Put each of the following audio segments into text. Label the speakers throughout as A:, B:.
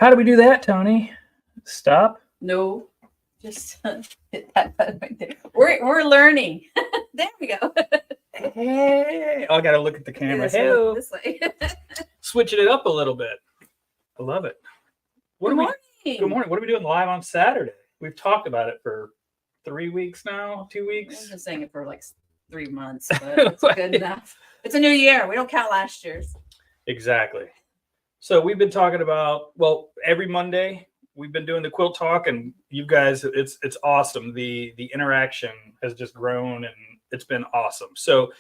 A: How do we do that, Tony? Stop.
B: No, just hit that button right there. We're learning. There we go.
A: Hey, I gotta look at the camera.
B: This
A: Hey,
B: way, this way.
A: switching it up a little bit. I love it.
B: Good morning.
A: Good morning. What are we doing live on Saturday? We've talked about it for 3 weeks now, 2
B: I've
A: weeks.
B: been saying it for like 3 months, but it's good enough. It's a new year. We don't count last year's.
A: Exactly. So we've been talking about, well, every Monday we've been doing the quilt talk, and you guys, it's awesome. The interaction has just grown, and it's been awesome. So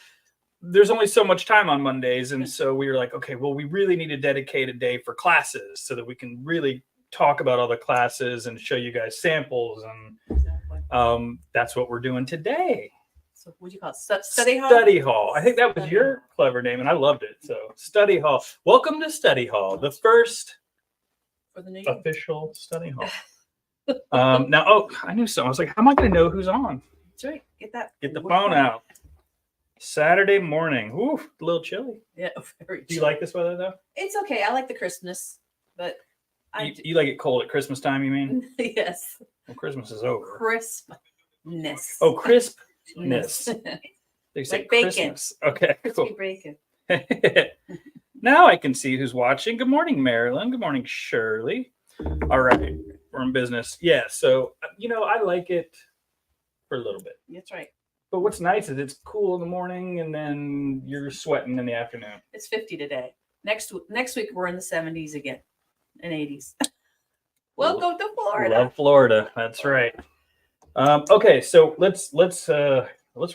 A: there's only so much time on Mondays, and so we were like, okay, well, we really need to dedicate a day for classes so that we can really talk about all the classes and show you guys samples, and
B: Exactly.
A: that's what we're doing today.
B: So what do you call it? Study hall?
A: Study hall. I think that was
B: Study
A: your
B: hall.
A: clever name, and I loved it. So Study hall. Welcome to Study hall, the first
B: For the new year.
A: official study hall. Now, I knew something. I was like, how am I going to know who's on?
B: That's right.
A: Get the phone out. Saturday morning. Ooh, a little chilly.
B: Yeah, very
A: Do you
B: true.
A: like this weather, though?
B: It's okay. I like the Christmas, but
A: You like it cold at Christmas time, you mean?
B: yes,
A: Well, Christmas is over.
B: crispness.
A: Oh, crispness. They say
B: Like bacon.
A: Christmas. Okay, cool.
B: Crispy bacon.
A: Now I can see who's watching. Good morning, Marilyn. Good morning, Shirley. All right, we're in business. Yeah, so, I like it for a little bit.
B: That's right.
A: But what's nice is it's cool in the morning, and then you're sweating in the afternoon.
B: It's 50 today. Next week we're in the 70s again, and 80s. Welcome to Florida.
A: Love Florida. That's right. Okay, so let's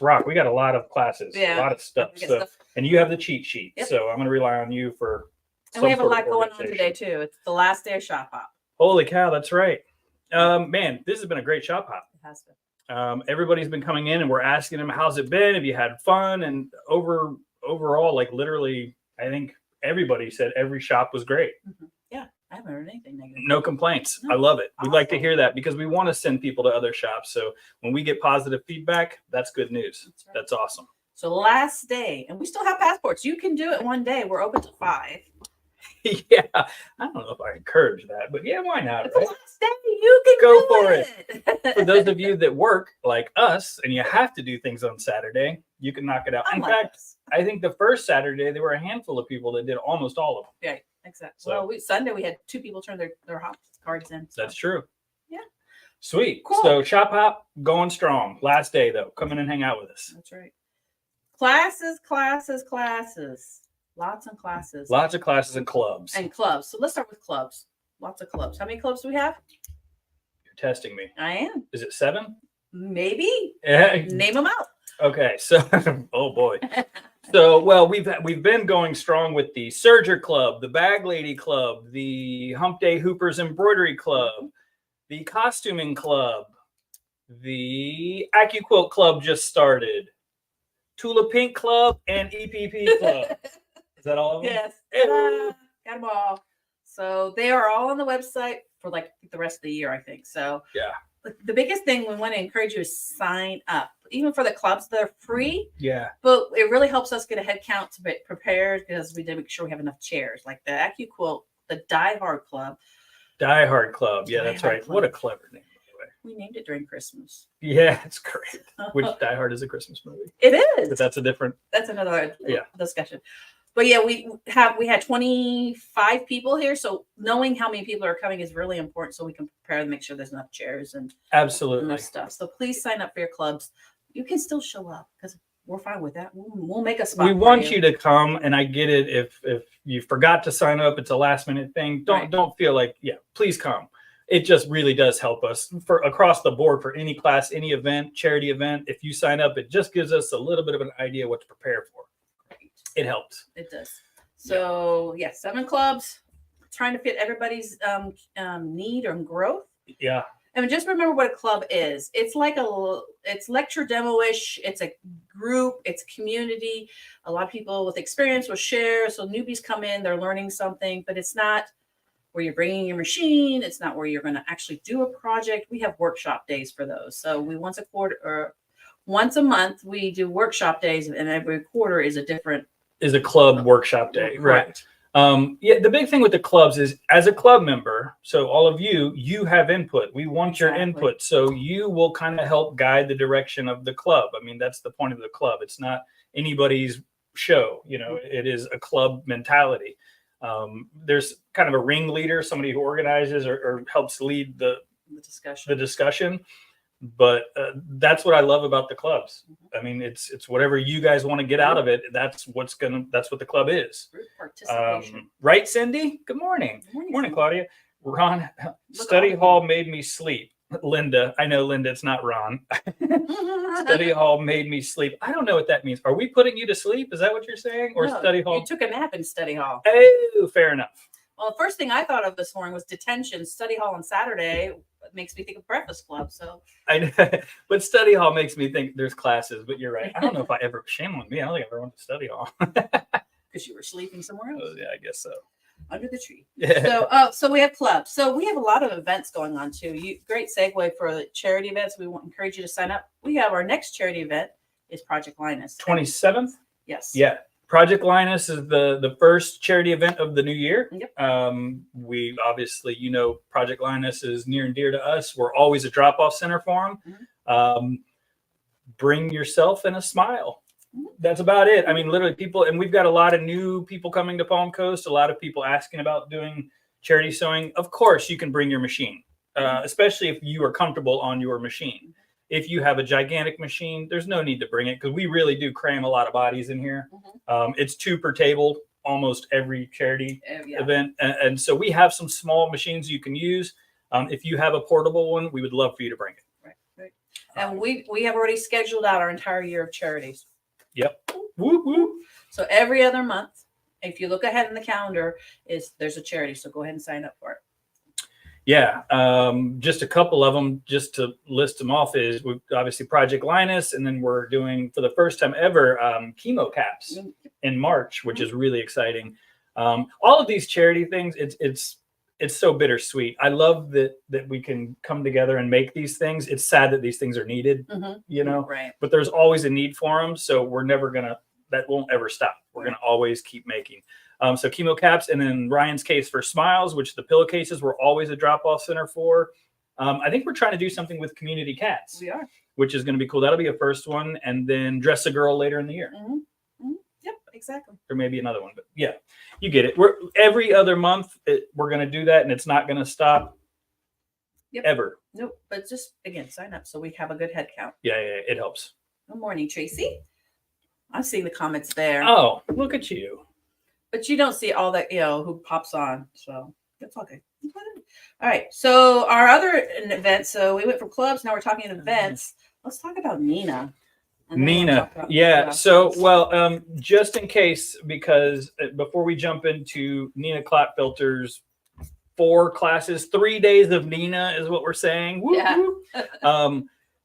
A: rock. We got a lot of classes,
B: Yeah.
A: a lot of stuff.
B: We got
A: So,
B: stuff.
A: and you have the cheat sheet,
B: Yep.
A: so I'm going to rely on you for.
B: And we
A: some
B: have a
A: sort
B: lot
A: of
B: going on
A: organization.
B: today too. It's the last day of Shop Hop.
A: Holy cow, that's right. Man, this has been a great shop hop.
B: It has been.
A: Everybody's been coming in, and we're asking them, how's it been? Have you had fun? And overall, like literally, I think everybody said every shop was great.
B: Yeah, I haven't heard anything negative.
A: No complaints.
B: No.
A: I love it. We'd like to
B: Awesome.
A: hear that because we want to send people to other shops. So when we get positive feedback, that's good news.
B: That's right.
A: That's awesome.
B: So last day, and we still have passports. You can do it one day. We're open till 5.
A: Yeah, I don't know if I encourage that, but yeah, why not?
B: It's the
A: Right?
B: last day. You can
A: Go
B: do
A: for
B: it.
A: For those of you that work like us and you have to do things on Saturday, you can knock it out. In
B: Unlike
A: fact,
B: us.
A: I think the first Saturday there were a handful of people that did almost all of them.
B: Yeah, exactly.
A: So-
B: Well, Sunday we had 2 people turn their hop cards in. So.
A: That's true.
B: Yeah.
A: Sweet.
B: Cool.
A: So Shop Hop going strong. Last day though. Come in and hang out with us.
B: That's right. Classes. Lots of classes.
A: Lots of classes and clubs.
B: And clubs. So let's start with clubs. Lots of clubs. How many clubs do we have?
A: You're testing me.
B: I am.
A: Is it 7?
B: Maybe.
A: Yeah.
B: Name them out.
A: Okay. So, oh boy. So, well, we've been going strong with the Serger Club, the Bag Lady Club, the Hump Day Hoopers Embroidery Club, the Costuming Club, the AccuQuilt Club just started, Tula Pink Club, and EPP Club. Is that all of them?
B: Yes.
A: Hey.
B: Ta-da. Got them all. So they are all on the website for like the rest of the year, I think. So
A: Yeah.
B: the biggest thing we want to encourage you is sign up. Even for the clubs, they're free,
A: Yeah.
B: but it really helps us get a head count to be prepared because we did make sure we have enough chairs. Like the AccuQuilt, the Die Hard Club,
A: Die Hard Club. Yeah, that's
B: Die Hard
A: right.
B: Club.
A: What a clever name, by the way.
B: we named it during Christmas.
A: Yeah, it's great. Which Die Hard is a Christmas movie,
B: It is.
A: but that's a different.
B: That's another
A: Yeah.
B: discussion. But yeah, we had 25 people here, so knowing how many people are coming is really important, so we can prepare to make sure there's enough chairs and
A: Absolutely.
B: enough stuff. So please sign up for your clubs. You can still show up because we're fine with that. We'll make a spot.
A: We
B: for
A: want you to come, and I get it. If you forgot to sign up, it's a last minute thing.
B: Right.
A: Don't feel like, yeah, please come. It just really does help us for across the board for any class, any event, charity event. If you sign up, it just gives us a little bit of an idea what to prepare for. It helps.
B: It does. So yeah, 7 clubs, trying to fit everybody's need or growth.
A: Yeah.
B: And just remember what a club is. It's like it's lecture demo-ish. It's a group. It's a community. A lot of people with experience will share. So newbies come in, they're learning something, but it's not where you're bringing your machine. It's not where you're going to actually do a project. We have workshop days for those. So we once a month, we do workshop days, and every quarter is a different
A: Is a club workshop day. Right.
B: Correct.
A: Yeah, the big thing with the clubs is as a club member, so all of you have input. We want your
B: Exactly.
A: input. So you will kind of help guide the direction of the club. I mean, that's the point of the club. It's not anybody's show, it is a club mentality. There's kind of a ringleader, somebody who organizes or helps lead the
B: discussion.
A: discussion. But that's what I love about the clubs. I mean, it's whatever you guys want to get out of it. That's what the club is.
B: Group participation.
A: Right, Cindy? Good morning.
B: Morning,
A: Morning,
B: Cindy.
A: Claudia. Ron,
B: Look,
A: study
B: all
A: hall
B: of
A: made me sleep. Linda, I know Linda, it's not Ron. Study hall made me sleep. I don't know what that means. Are we putting you to sleep? Is that what you're saying? Or
B: No,
A: study hall?
B: You took a nap in study hall.
A: Oh, fair enough.
B: Well, the first thing I thought of this morning was detention. Study hall on Saturday makes me think of Breakfast Club. So
A: I know, but study hall makes me think there's classes. But you're right. I don't know if I ever. Shame on me. I don't think I ever went to study hall.
B: because you were sleeping somewhere else
A: Yeah, I guess so.
B: under the tree.
A: Yeah.
B: So we have clubs. So we have a lot of events going on too. Great segue for the charity events. We want to encourage you to sign up. We have our next charity event is Project Linus.
A: 27th.
B: Yes.
A: Yeah. Project Linus is the first charity event of the new year.
B: Yep.
A: We obviously, Project Linus is near and dear to us. We're always a drop-off center for them. Bring yourself and a smile. That's about it. I mean, literally people, and we've got a lot of new people coming to Palm Coast, a lot of people asking about doing charity sewing. Of course, you can bring your machine, especially if you are comfortable on your machine. If you have a gigantic machine, there's no need to bring it because we really do cram a lot of bodies in here. It's 2 per table, almost every charity event. And so we have some small machines you can use. If you have a portable one, we would love for you to bring it.
B: Right. And we have already scheduled out our entire year of charities.
A: Yep. Woo, woo.
B: So every other month, if you look ahead in the calendar, there's a charity. So go ahead and sign up for it.
A: Yeah, just a couple of them, just to list them off, is we obviously Project Linus, and then we're doing for the first time ever chemo caps in March, which is really exciting. All of these charity things, it's so bittersweet. I love that we can come together and make these things. It's sad that these things are needed,
B: Right.
A: but there's always a need for them. So we're never that won't ever stop. We're gonna always keep making. So chemo caps, and then Ryan's case for smiles, which the pillowcases were always a drop-off center for. I think we're trying to do something with community cats.
B: We are.
A: Which is going to be cool. That'll be a first one, and then dress a girl later in the year.
B: Yep, exactly.
A: There may be another one, but yeah, you get it. We're every other month we're going to do that, and it's not going to stop ever.
B: Nope. But just again, sign up so we have a good head count.
A: Yeah, it helps.
B: Good morning, Tracy. I'm seeing the comments there.
A: Oh, look at you.
B: But you don't see all that, who pops on. So that's okay. All right. So our other events. So we went from clubs. Now we're talking events. Let's talk about Nina.
A: Nina. Yeah. So, just in case, because before we jump into Nina Klotfelter's 4 classes, 3 days of Nina is what we're saying. Woo,
B: yeah.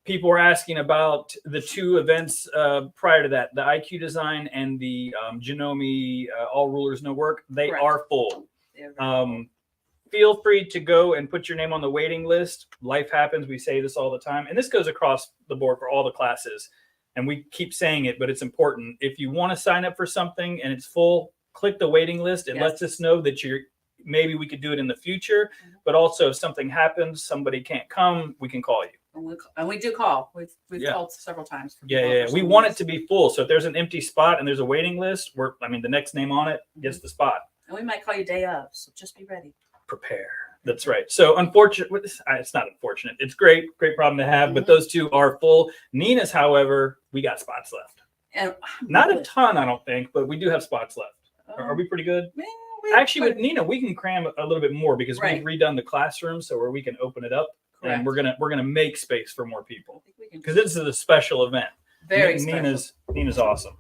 A: People were asking about the 2 events prior to that, the IQ Design and the Janome All Rulers No Work. They are full. Feel free to go and put your name on the waiting list. Life happens. We say this all the time. And this goes across the board for all the classes. And we keep saying it, but it's important. If you want to sign up for something and it's full, click the waiting list. It lets us know that maybe we could do it in the future. But also if something happens, somebody can't come, we can call you.
B: And we do call. We've called several times.
A: We want it to be full. So if there's an empty spot and there's a waiting list, the next name on it gets the spot.
B: And we might call you day of. So just be ready.
A: Prepare. That's right. So unfortunate. It's not unfortunate. It's great problem to have. But those 2 are full. Nina's, however, we got spots left.
B: And
A: not a ton, I don't think, but we do have spots left. Are we pretty good? Actually, with Nina, we can cram a little bit more because we've redone the classroom, so where we can open it up. Correct. And we're gonna make space for more people because this is a special event.
B: Very special.
A: Nina's awesome.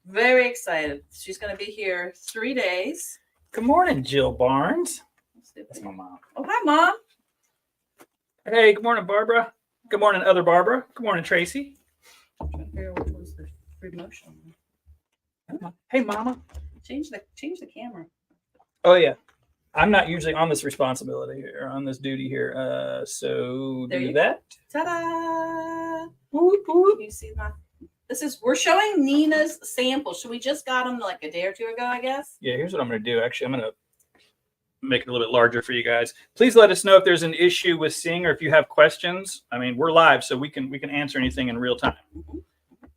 B: Very excited. She's gonna be here 3 days.
A: Good morning, Jill Barnes. That's my mom.
B: Oh, hi, Mom.
A: Hey, good morning, Barbara. Good morning, other Barbara. Good morning, Tracy.
B: I'm trying to figure out which one's the free motion.
A: Hey, Mama.
B: Change the camera.
A: Oh yeah. I'm not usually on this responsibility or on this duty here. So do that.
B: Ta-da!
A: Whoop, whoop.
B: You see my we're showing Nina's sample. So we just got them like a day or two ago, I guess.
A: Yeah, here's what I'm going to do. Actually, I'm going to make it a little bit larger for you guys. Please let us know if there's an issue with seeing or if you have questions. I mean, we're live, so we can answer anything in real time.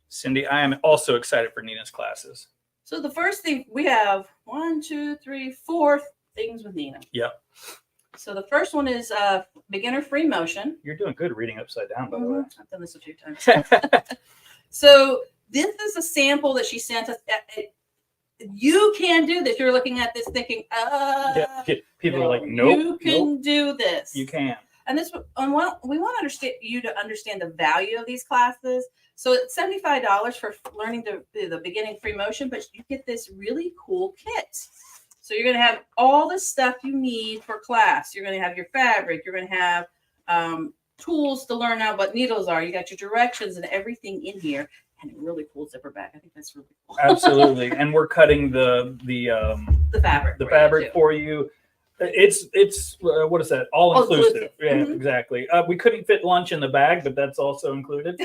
A: Cindy, I am also excited for Nina's classes.
B: So the first thing we have 1, 2, 3, 4 things with Nina.
A: Yep.
B: So the first one is beginner free motion.
A: You're doing good reading upside down, by the way.
B: I've done this a few times. So this is a sample that she sent us. You can do this. You're looking at this thinking,
A: Yeah, people are like, nope.
B: You can do this.
A: You can.
B: And this, we want to understand the value of these classes. So it's $75 for learning the beginning free motion, but you get this really cool kit. So you're going to have all the stuff you need for class. You're going to have your fabric. You're going to have tools to learn out what needles are. You got your directions and everything in here, and a really cool zipper bag. I think that's really cool.
A: Absolutely, and we're cutting the fabric for you. It's what is that? All inclusive. Yeah,
B: Mm-hmm.
A: exactly. We couldn't fit lunch in the bag, but that's also included.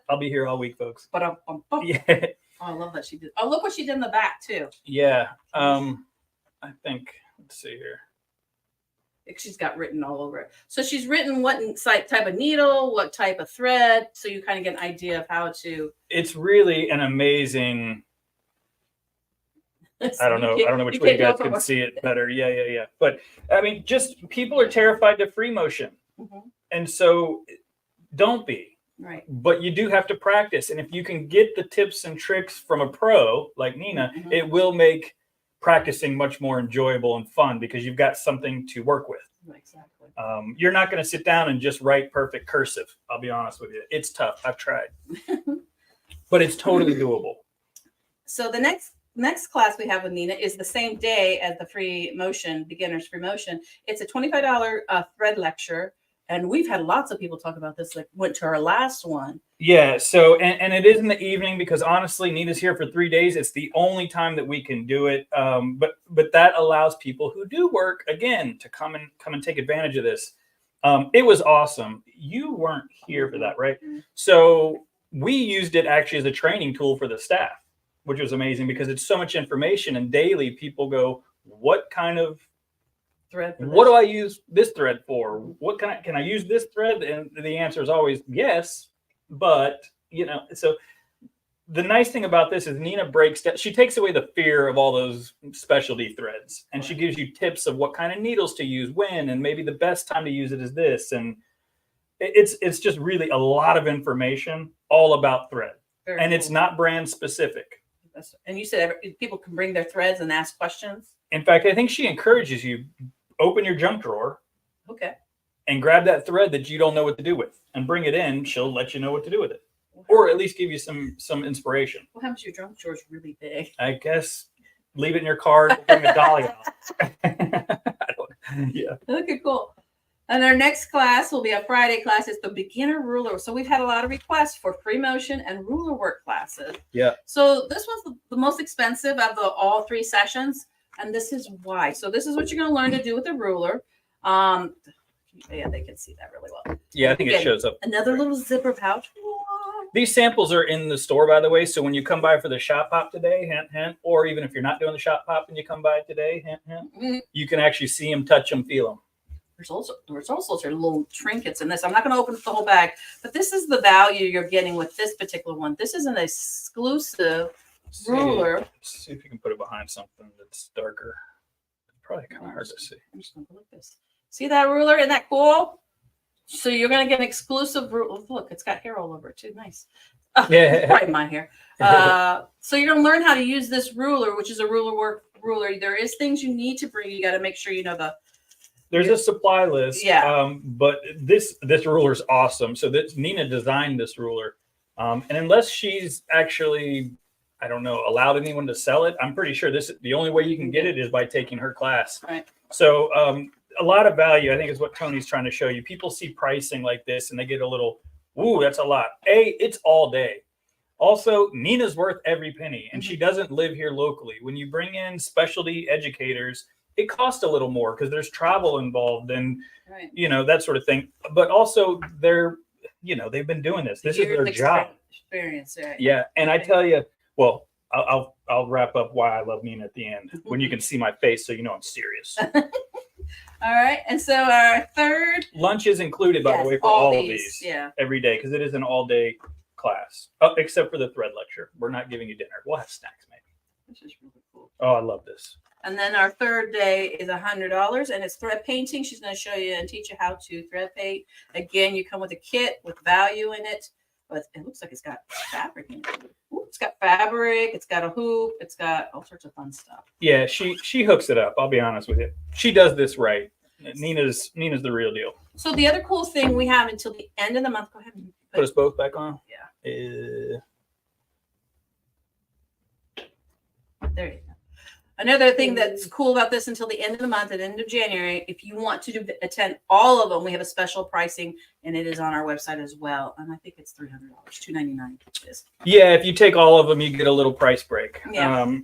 A: I'll be here all week, folks.
B: But
A: Yeah,
B: I love that she did. Oh, look what she did in the back too.
A: yeah. I think. Let's see here.
B: She's got written all over it. So she's written what type of needle, what type of thread, so you kind of get an idea of how to.
A: It's really an amazing. I don't know which way you guys can see it better. Yeah. But I mean, just people are terrified to free motion, and so don't be.
B: Right.
A: But you do have to practice, and if you can get the tips and tricks from a pro like Nina, it will make practicing much more enjoyable and fun because you've got something to work with.
B: Exactly.
A: You're not going to sit down and just write perfect cursive. I'll be honest with you. It's tough. I've tried, but it's totally doable.
B: So the next class we have with Nina is the same day as the free motion, beginners free motion. It's a $25 thread lecture. And we've had lots of people talk about this, like went to our last one.
A: Yeah. So, and it is in the evening because honestly, Nina's here for 3 days. It's the only time that we can do it. But that allows people who do work again to come and take advantage of this. It was awesome. You weren't here for that, right? So we used it actually as a training tool for the staff, which was amazing because it's so much information and daily people go, what kind of
B: thread?
A: What do I use this thread for? What can I use this thread? And the answer is always yes, but so the nice thing about this is Nina breaks down, she takes away the fear of all those specialty threads and she gives you tips of what kind of needles to use when, and maybe the best time to use it is this. And it's just really a lot of information all about thread. Very cool. It's not brand specific.
B: And you said people can bring their threads and ask questions.
A: In fact, I think she encourages you, open your junk drawer.
B: Okay.
A: And grab that thread that you don't know what to do with and bring it in. She'll let you know what to do with it. Or at least give you some inspiration.
B: What happens to your junk drawer is really big?
A: I guess leave it in your car and bring a dolly out. Yeah.
B: Okay, cool. And our next class will be a Friday class. It's the beginner ruler. So we've had a lot of requests for free motion and ruler work classes.
A: Yeah.
B: So this was the most expensive of all 3 sessions. And this is why. So this is what you're going to learn to do with the ruler. Yeah, they can see that really well.
A: Yeah, I think it shows up.
B: Another little zipper pouch.
A: These samples are in the store, by the way. So when you come by for the shop hop today, hint, hint, or even if you're not doing the shop hop and you come by today, hint, hint, you can actually see them, touch them, feel them.
B: There's also little trinkets in this. I'm not going to open up the whole bag, but this is the value you're getting with this particular one. This is an exclusive ruler.
A: Let's see if you can put it behind something that's darker. It's probably kind of hard to see.
B: I'm just going to go like this. See that ruler? Isn't that cool? So you're going to get an exclusive ruler. Look, it's got hair all over it too. Nice.
A: Yeah.
B: Right, my hair. So you're going to learn how to use this ruler, which is a ruler. There is things you need to bring. You got to make sure you know
A: There's a supply list.
B: Yeah.
A: But this ruler is awesome. So Nina designed this ruler. And unless she's actually, I don't know, allowed anyone to sell it, I'm pretty sure the only way you can get it is by taking her class.
B: Right.
A: So a lot of value, I think, is what Tony's trying to show you. People see pricing like this and they get a little, ooh, that's a lot. It's all day. Also, Nina's worth every penny, and she doesn't live here locally. When you bring in specialty educators, it costs a little more because there's travel involved and, that sort of thing. But also, they've been doing this. This is
B: Years
A: their
B: of
A: job.
B: Experience, right?
A: Yeah. And I
B: Okay.
A: tell you, well, I'll wrap up why I love Nina at the end when you can see my face, so you know I'm serious.
B: All right. And so our third,
A: Lunch is included, by the
B: yes,
A: way, for all of these
B: Yeah.
A: every day because it is an all-day class, except for the thread lecture. We're not giving you dinner. We'll have snacks, maybe.
B: Which is really cool.
A: Oh, I love this.
B: And then our third day is $100, and it's thread painting. She's going to show you and teach you how to thread paint. Again, you come with a kit with value in it, but it looks like it's got fabric in it. Ooh, it's got fabric. It's got a hoop. It's got all sorts of fun stuff.
A: Yeah, she hooks it up. I'll be honest with you. She does this right. Nina's the real deal.
B: So the other cool thing we have until the end of the month. Go ahead and
A: Put us both back on.
B: Yeah. There you go. Another thing that's cool about this until the end of the month, at the end of January, if you want to attend all of them, we have a special pricing, and it is on our website as well. And I think it's $300, $299.
A: Yeah, if you take all of them, you get a little price break.
B: Yeah.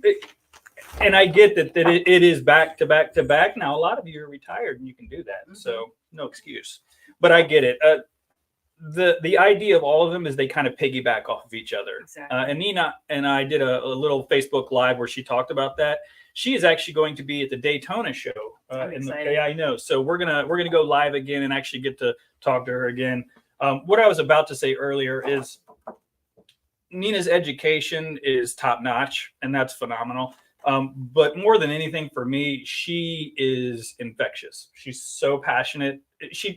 A: And I get that it is back to back to back. Now, a lot of you are retired and you can do that, so no excuse. But I get it. The idea of all of them is they kind of piggyback off of each other.
B: Exactly.
A: And Nina and I did a little Facebook Live where she talked about that. She is actually going to be at the Daytona show. Yeah, I know. So we're gonna go live again and actually get to talk to her again. What I was about to say earlier is Nina's education is top notch, and that's phenomenal. But more than anything for me, she is infectious. She's so passionate.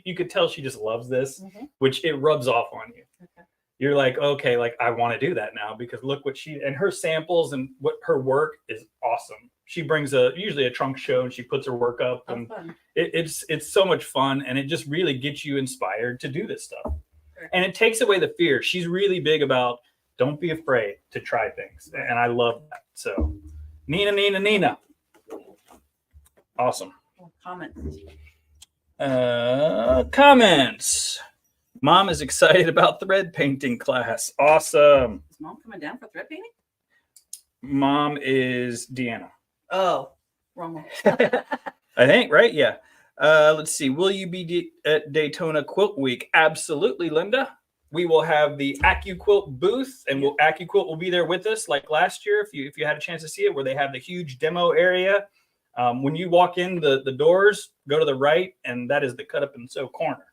A: You could tell she just loves this, which it rubs off on you.
B: Okay.
A: You're like, okay, like I want to do that now because look what her samples and what her work is awesome. She brings usually a trunk show and she puts her work up, and it's so much fun, and it just really gets you inspired to do this stuff.
B: Sure.
A: And it takes away the fear. She's really big about don't be afraid to try things, and I love that. So Nina. Awesome. Comments. Mom is excited about thread painting class. Awesome.
B: Is Mom coming down for thread painting?
A: Mom is Deanna.
B: Oh, wrong one.
A: I think, right? Yeah. Let's see. Will you be at Daytona Quilt Week? Absolutely, Linda. We will have the AccuQuilt booth, and AccuQuilt will be there with us like last year. If you had a chance to see it, where they have the huge demo area. When you walk in the doors, go to the right, and that is the Cut Up and Sew corner.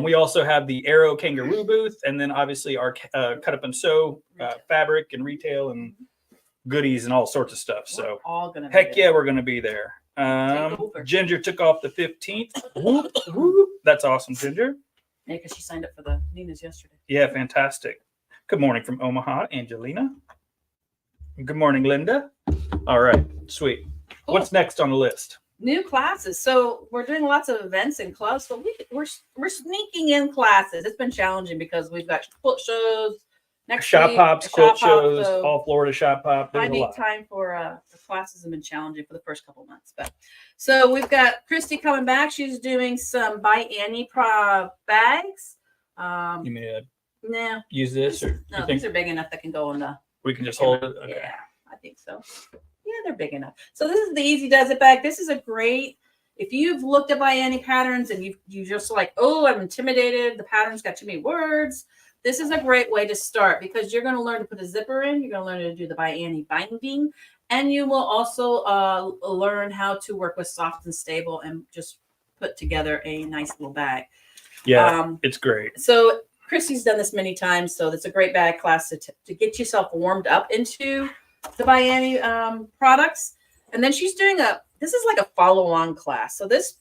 A: We also have the Aero Kangaroo booth, and then obviously our Cut Up and Sew fabric and retail and goodies and all sorts of stuff. So
B: we're all gonna
A: heck yeah, we're going to be there. Ginger took off the 15th. Whoop, whoop. That's awesome, Ginger.
B: Yeah, because she signed up for the Nina's yesterday.
A: Yeah, fantastic. Good morning from Omaha, Angelina. Good morning, Linda. All right, sweet. Cool. What's next on the list?
B: New classes. So we're doing lots of events and clubs, but we're sneaking in classes. It's been challenging because we've got quilt shows next
A: shop
B: week,
A: pops, quilt shows,
B: so
A: all Florida shop pop.
B: finding time for the classes have been challenging for the first couple months. But so we've got Christy coming back. She's doing some by Annie bags.
A: You mean
B: No,
A: use this or
B: no, these are big enough that can go in the.
A: We can just hold it. Okay.
B: Yeah, I think so. Yeah, they're big enough. So this is the Easy Does It bag. This is a great. If you've looked at by Annie patterns and you just like, oh, I'm intimidated. The pattern's got too many words. This is a great way to start because you're going to learn to put a zipper in. You're going to learn to do the by Annie binding, and you will also learn how to work with soft and stable and just put together a nice little bag.
A: Yeah, it's great.
B: So Christy's done this many times, so it's a great bag class to get yourself warmed up into the by Annie products. And then she's doing this is like a follow-on class. So this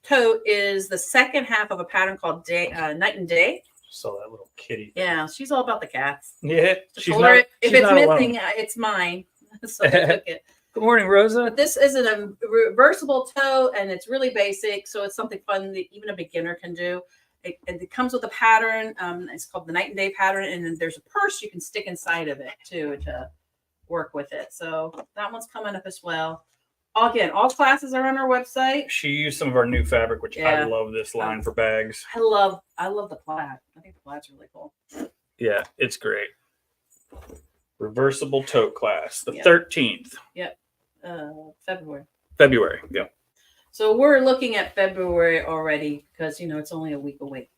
B: tote is the second half of a pattern called Night and Day.
A: So that little kitty.
B: Yeah, she's all about the cats.
A: Yeah,
B: she's not, if it's missing, alone. It's mine. So I took it.
A: Good morning, Rosa.
B: But this is a reversible tote, and it's really basic, so it's something fun that even a beginner can do. It comes with a pattern. It's called the Night and Day pattern, and then there's a purse you can stick inside of it too to work with it. So that one's coming up as well. Again, all classes are on our website.
A: She used some of our new fabric, which I love this line for bags.
B: I love the plaid. I think the plaid's really cool.
A: Yeah, it's great. Reversible tote class, the 13th.
B: Yep.
A: February, yeah.
B: So we're looking at February already because, it's only a week away.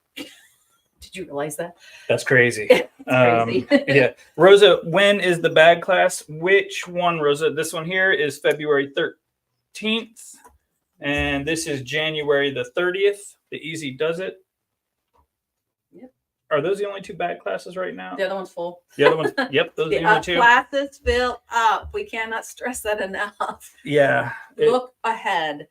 B: Did you realize that?
A: That's crazy.
B: It's crazy.
A: Yeah. Rosa, when is the bag class? Which one, Rosa? This one here is February 13th. And this is January the 30th. The Easy Does It.
B: Yep.
A: Are those the only 2 bag classes right now?
B: The other one's full.
A: The other ones, yep, those are
B: The
A: the only 2.
B: classes fill up. We cannot stress that enough.
A: Yeah.
B: Look ahead.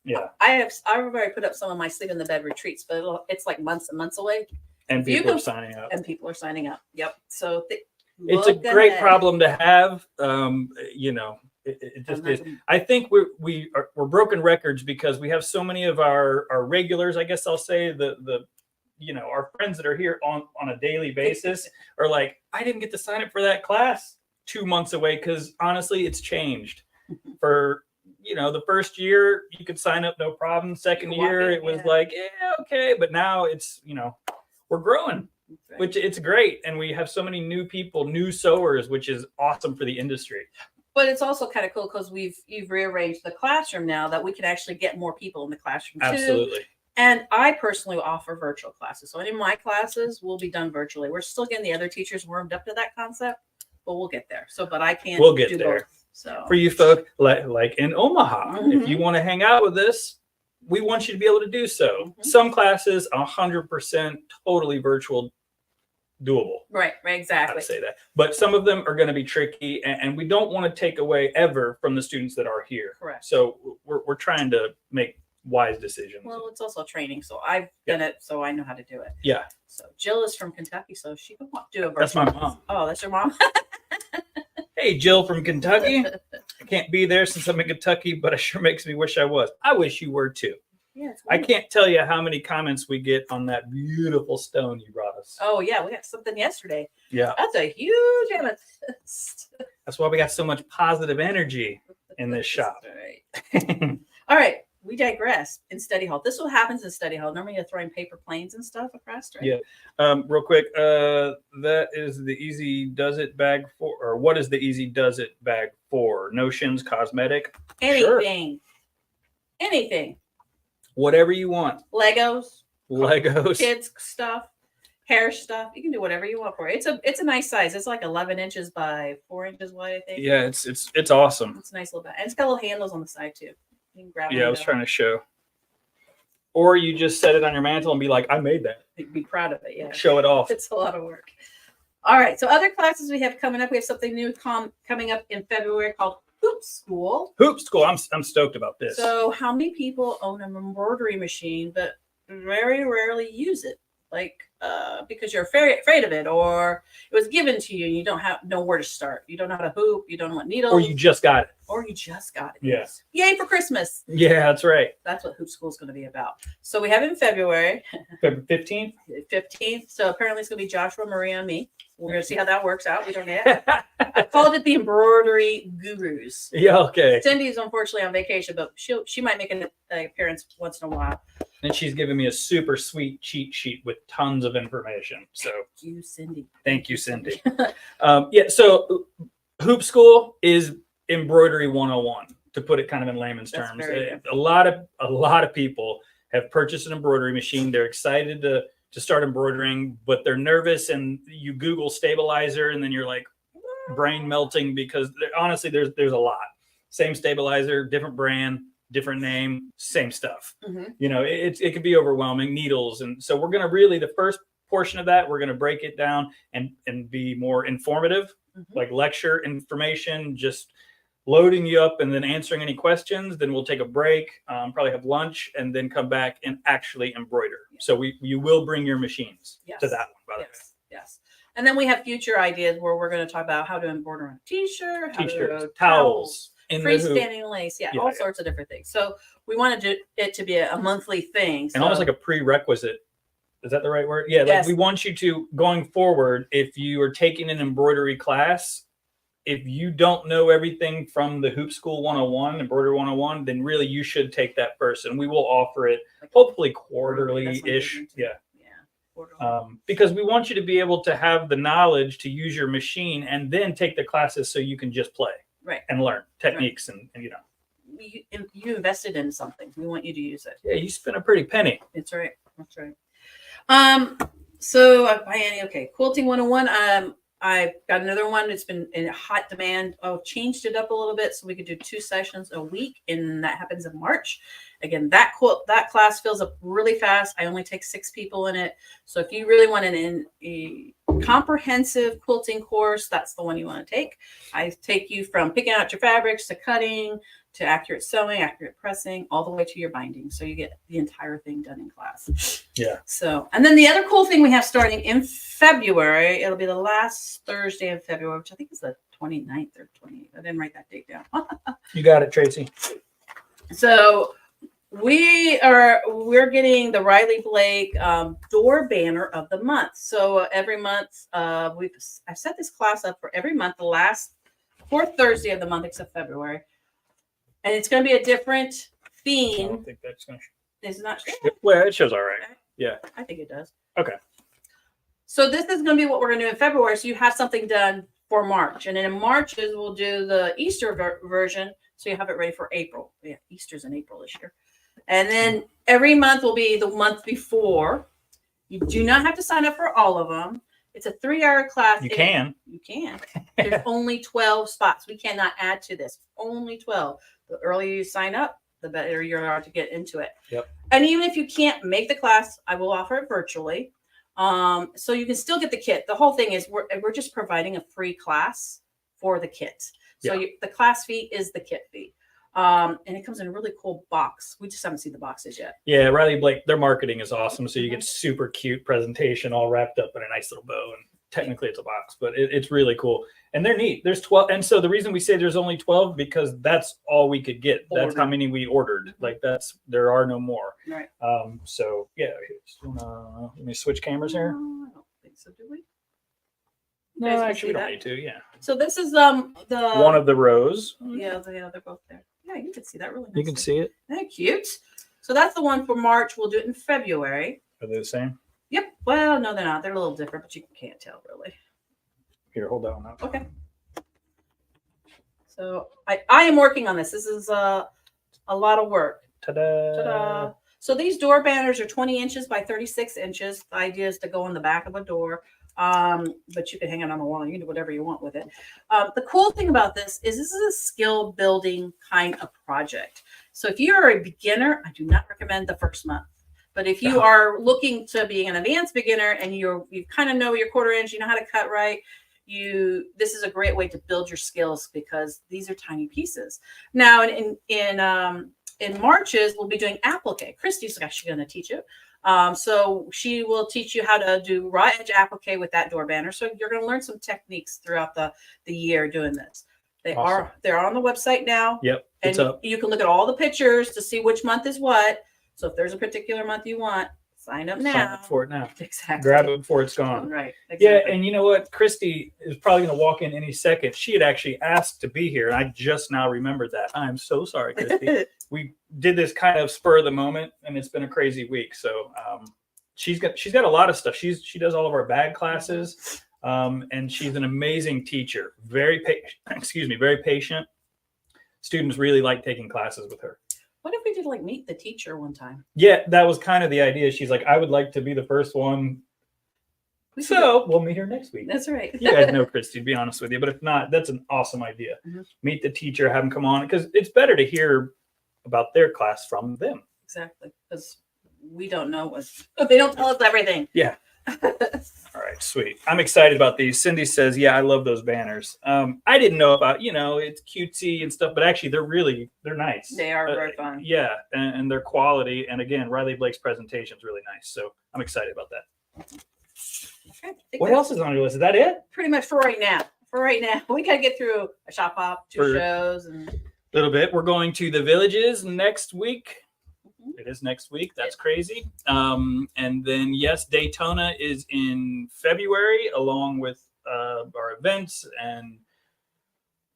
A: Yeah.
B: I've already put up some of my sleep in the bed retreats, but it's like months and months away,
A: And
B: You
A: people are
B: can-
A: signing up.
B: and people are signing up. Yep. So
A: It's a great
B: ahead.
A: problem to have. You know, it just is. I think we're broken records because we have so many of our regulars, I guess I'll say, the you know, our friends that are here on a daily basis are like, I didn't get to sign up for that class 2 months away because honestly it's changed. For you know, the first year you could sign up no problem. Second
B: You can walk
A: year
B: in,
A: it was
B: yeah.
A: like, yeah, okay, but now it's, you know, we're growing,
B: Right.
A: which it's great, and we have so many new people, new sewers, which is awesome for the industry.
B: But it's also kind of cool because you've rearranged the classroom now that we can actually get more people in the classroom too.
A: Absolutely.
B: And I personally offer virtual classes. So any of my classes will be done virtually. We're still getting the other teachers warmed up to that concept, but we'll get there. So, but I can't
A: We'll get
B: do
A: there.
B: both. So
A: For you folks like in Omaha, if you want to hang out with us, we want you to be able to do so.
B: Mhm.
A: Some classes 100% totally virtual, doable.
B: right,
A: How
B: exactly.
A: to say that, but some of them are going to be tricky, and we don't want to take away ever from the students that are here.
B: Correct.
A: So we're trying to make wise decisions.
B: Well, it's also training, so I've done it, so I know how to do it.
A: Yeah.
B: So Jill is from Kentucky, so she can do a virtual.
A: That's my mom.
B: Oh, that's your mom.
A: Hey, Jill from Kentucky. I can't be there since I'm in Kentucky, but it sure makes me wish I was. I wish you were too.
B: Yeah, it's
A: I
B: wonderful.
A: can't tell you how many comments we get on that beautiful stone you brought us.
B: Oh yeah, we got something yesterday.
A: Yeah.
B: That's a huge amethyst.
A: That's why we got so much positive energy in this shop.
B: All right. All right. We digress in study hall. This is what happens in study hall. Normally you're throwing paper planes and stuff across, right?
A: Yeah. Real quick, that is the Easy Does It bag for, or what is the Easy Does It bag for? Notions, cosmetic,
B: Anything. Anything.
A: whatever you want.
B: Legos,
A: Legos.
B: kids stuff, hair stuff. You can do whatever you want for it. It's a nice size. It's like 11 inches by 4 inches wide, I think.
A: Yeah, it's awesome.
B: It's a nice little bag. And it's got little handles on the side too. You can grab
A: Yeah, I
B: one
A: was
B: of
A: trying to show. Or you just set it on your mantle and be like, I made that.
B: those. Be proud of it. Yeah.
A: Show it off.
B: It's a lot of work. All right. So other classes we have coming up. We have something new coming up in February called Hoop School.
A: Hoop School. I'm stoked about this.
B: So how many people own an embroidery machine but very rarely use it? Like because you're afraid of it, or it was given to you and you don't know where to start. You don't know how to hoop. You don't know what needles.
A: Or you just got it.
B: Or you just got it.
A: Yeah.
B: Yay for Christmas.
A: Yeah, that's right.
B: That's what Hoop School is going to be about. So we have it in February
A: February 15th.
B: 15th. So apparently it's going to be Joshua, Maria, and me. We're going to see how that works out. We don't yet. I called it the Embroidery Gurus.
A: Yeah, okay.
B: Cindy's unfortunately on vacation, but she might make an appearance once in a while.
A: And she's giving me a super sweet cheat sheet with tons of information. So
B: You, Cindy.
A: thank you, Cindy. Yeah, so Hoop School is embroidery 101, to put it kind of in layman's
B: That's
A: terms.
B: very good.
A: A lot of people have purchased an embroidery machine. They're excited to start embroidering, but they're nervous, and you Google stabilizer and then you're like brain melting because honestly there's a lot. Same stabilizer, different brand, different name, same stuff.
B: Mhm.
A: You know, it could be overwhelming, needles. And so we're going to really, the first portion of that, we're going to break it down and be more informative,
B: Mhm.
A: like lecture information, just loading you up and then answering any questions. Then we'll take a break, probably have lunch, and then come back and actually embroider. So you will bring your machines
B: Yes.
A: to that one, by the way.
B: Yes. Yes. And then we have future ideas where we're going to talk about how to embroider on a t-shirt, how to
A: T-shirts, towels, in the hoop,
B: freestanding lace,
A: Yeah,
B: all
A: yeah.
B: sorts of different things. So we wanted it to be a monthly thing.
A: and almost like a prerequisite. Is that the right word? Yeah, like
B: Yes.
A: we want you to, going forward, if you are taking an embroidery class, if you don't know everything from the Hoop School 101, Embroidery 101, then really you should take that first. And we will offer it hopefully
B: That's
A: quarterly-ish.
B: what I'm
A: Yeah.
B: quarterly.
A: Because we want you to be able to have the knowledge to use your machine and then take the classes so you can just play
B: Right.
A: and learn techniques and you know.
B: You invested in something. We want you to use it.
A: Yeah, you spent a pretty penny.
B: That's right. That's right. So okay, quilting 101. I've got another one. It's been in hot demand. I've changed it up a little bit so we could do 2 sessions a week, and that happens in March. Again, that class fills up really fast. I only take 6 people in it. So if you really want a comprehensive quilting course, that's the one you want to take. I take you from picking out your fabrics to cutting to accurate sewing, accurate pressing, all the way to your binding. So you get the entire thing done in class.
A: Yeah.
B: So, and then the other cool thing we have starting in February, it'll be the last Thursday of February, which I think is the 29th or 28th. I didn't write that date down.
A: You got it, Tracy.
B: So we're getting the Riley Blake door banner of the month. So every month I've set this class up for every month, the last 4th Thursday of the month except February. And it's going to be a different
A: I
B: theme.
A: don't think that's going to.
B: It's not sure.
A: Well, it shows all right. Yeah.
B: I think it does.
A: Okay.
B: So this is going to be what we're going to do in February. So you have something done for March. And then in March we'll do the Easter version. So you have it ready for April. Yeah, Easter's in April this year. And then every month will be the month before. You do not have to sign up for all of them. It's a 3-hour class.
A: You can.
B: You can. There's only 12 spots. We cannot add to this. Only 12. The earlier you sign up, the better you are to get into it.
A: Yep.
B: And even if you can't make the class, I will offer it virtually. So you can still get the kit. The whole thing is we're just providing a free class for the kit. So the class fee is the kit fee. And it comes in a really cool box. We just haven't seen the boxes yet.
A: Yeah, Riley Blake, their marketing is awesome. So you get super cute presentation all wrapped up in a nice little bow. And technically it's a box, but it's really cool. And they're neat. There's 12. And so the reason we say there's only 12, because that's all we could get. That's how many we ordered. Like there are no more.
B: Right.
A: So yeah, let me switch cameras here.
B: I don't think so, do we?
A: No, actually we don't need to. Yeah.
B: So this is the
A: one of the rows.
B: Yeah, they're both there. Yeah, you can see that really
A: You can see it.
B: Isn't that cute? So that's the one for March. We'll do it in February.
A: Are they the same?
B: Yep. Well, no, they're not. They're a little different, but you can't tell really.
A: Here, hold that one up.
B: Okay. So I am working on this. This is a lot of work.
A: Ta-da.
B: Ta-da. So these door banners are 20 inches by 36 inches. The idea is to go on the back of a door. But you can hang it on the wall. You can do whatever you want with it. The cool thing about this is a skill building kind of project. So if you're a beginner, I do not recommend the first month. But if you are looking to be an advanced beginner and you kind of know your 1/4 inch, you know how to cut right, this is a great way to build your skills because these are tiny pieces. Now in Marches, we'll be doing applique. Christy's actually going to teach it. So she will teach you how to do raw edge applique with that door banner. So you're going to learn some techniques throughout the year doing this. They're on the website now.
A: Yep.
B: And
A: It's up.
B: you can look at all the pictures to see which month is what. So if there's a particular month you want, sign up now.
A: Sign up for it now.
B: Exactly.
A: Grab it before it's gone.
B: Right. Exactly.
A: Yeah, and you know what? Christy is probably going to walk in any second. She had actually asked to be here, and I just now remembered that. I'm so sorry, Christy. We did this kind of spur of the moment, and it's been a crazy week. So she's got a lot of stuff. She does all of our bag classes, and she's an amazing teacher. Very patient. Students really like taking classes with her.
B: What if we did like meet the teacher one time?
A: Yeah, that was kind of the idea. She's like, I would like to be the first one. So we'll meet her next week.
B: That's right.
A: You guys know Christy, to be honest with you. But if not, that's an awesome idea.
B: Mm-hmm.
A: Meet the teacher, have them come on, because it's better to hear about their class from them.
B: Exactly. Because we don't know they don't tell us everything.
A: Yeah. All right, sweet. I'm excited about these. Cindy says, yeah, I love those banners. I didn't know about, it's cutesy and stuff, but actually they're nice.
B: They are very fun.
A: Yeah, and their quality. And again, Riley Blake's presentation is really nice. So I'm excited about that.
B: Okay,
A: What else is on your list? Is that it?
B: Pretty much for right now. We got to get through a shop hop, 2 shows, and
A: a little bit. We're going to the Villages next week. It is next week. That's crazy. And then, yes, Daytona is in February, along with our events and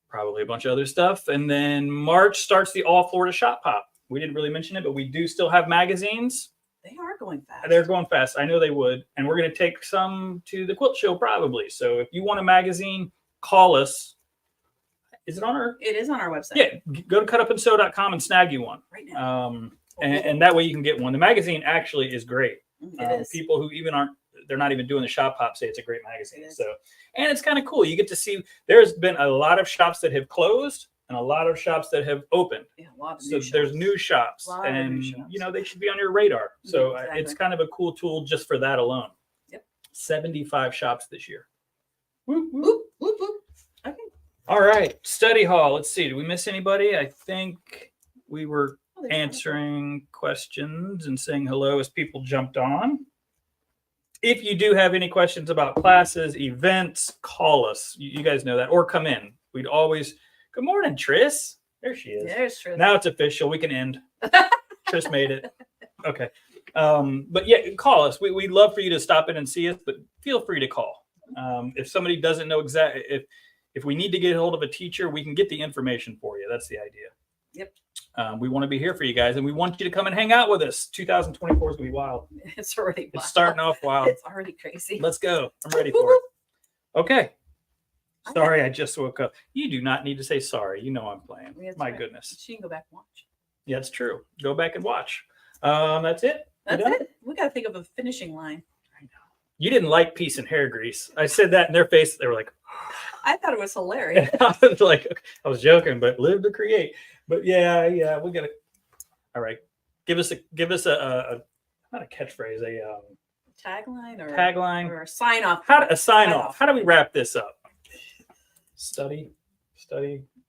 A: probably a bunch of other stuff. And then March starts the All Florida Shop Hop. We didn't really mention it, but we do still have magazines.
B: They are going fast.
A: They're going fast. I know they would. And we're going to take some to the Quilt Show probably. So if you want a magazine, call us. Is it on our?
B: It is on our website.
A: Yeah. Go to cutupandsew.com and snag you one.
B: Right now.
A: And that way you can get one. The magazine actually is great.
B: It is.
A: People who even aren't they're not even doing the shop hop say it's a great magazine.
B: It is.
A: So, and it's kind of cool. You get to see there's been a lot of shops that have closed and a lot of shops that have opened.
B: Yeah, a lot of
A: So
B: new
A: there's
B: shops.
A: new shops,
B: Lot of new
A: and
B: shops.
A: you know they should be on your radar. So
B: Yeah,
A: it's
B: exactly.
A: kind of a cool tool just for that alone.
B: Yep.
A: 75 shops this year. Whoop, whoop.
B: Whoop, whoop, whoop. Okay.
A: All right, study hall. Let's see. Did we miss anybody? I think we were
B: Oh, there's one.
A: answering questions and saying hello as people jumped on. If you do have any questions about classes, events, call us. You guys know that, or come in. We'd always. Good morning, Tris. There she is.
B: There's true.
A: Now it's official. We can end. Tris made it. Okay. But yeah, call us. We'd love for you to stop in and see us, but feel free to call. If somebody doesn't know exactly, if we need to get a hold of a teacher, we can get the information for you. That's the idea.
B: Yep.
A: We want to be here for you guys, and we want you to come and hang out with us. 2024 is going to be wild.
B: It's already
A: It's
B: wild.
A: starting off wild.
B: It's already crazy.
A: Let's go. I'm ready for it. Okay. Sorry, I just woke up. You do not need to say sorry. You know I'm playing.
B: That's
A: My
B: right.
A: goodness.
B: She can go back and watch.
A: Yeah, it's true. Go back and watch. That's it.
B: That's
A: done?
B: it. We got to think of a finishing line.
A: You didn't like peace and hair grease. I said that in their face. They were like,
B: I thought it was hilarious.
A: I was like, I was joking, but live to create. But yeah, we gotta. All right, give us a not a catchphrase, a
B: Tagline or
A: tagline.
B: or a sign off.
A: How a sign
B: Sign
A: off?
B: off.
A: How do we wrap this up? Study.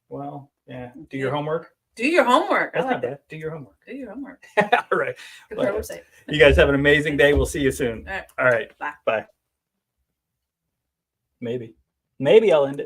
A: Well, yeah. Do your homework.
B: Do your homework. I
A: That's
B: like
A: not
B: that.
A: bad. Do your homework.
B: Do your homework.
A: All right.
B: Go to our
A: Well,
B: website.
A: You guys have an amazing day. We'll see you soon.
B: All right.
A: All right.
B: Bye.
A: Bye. Maybe I'll end it.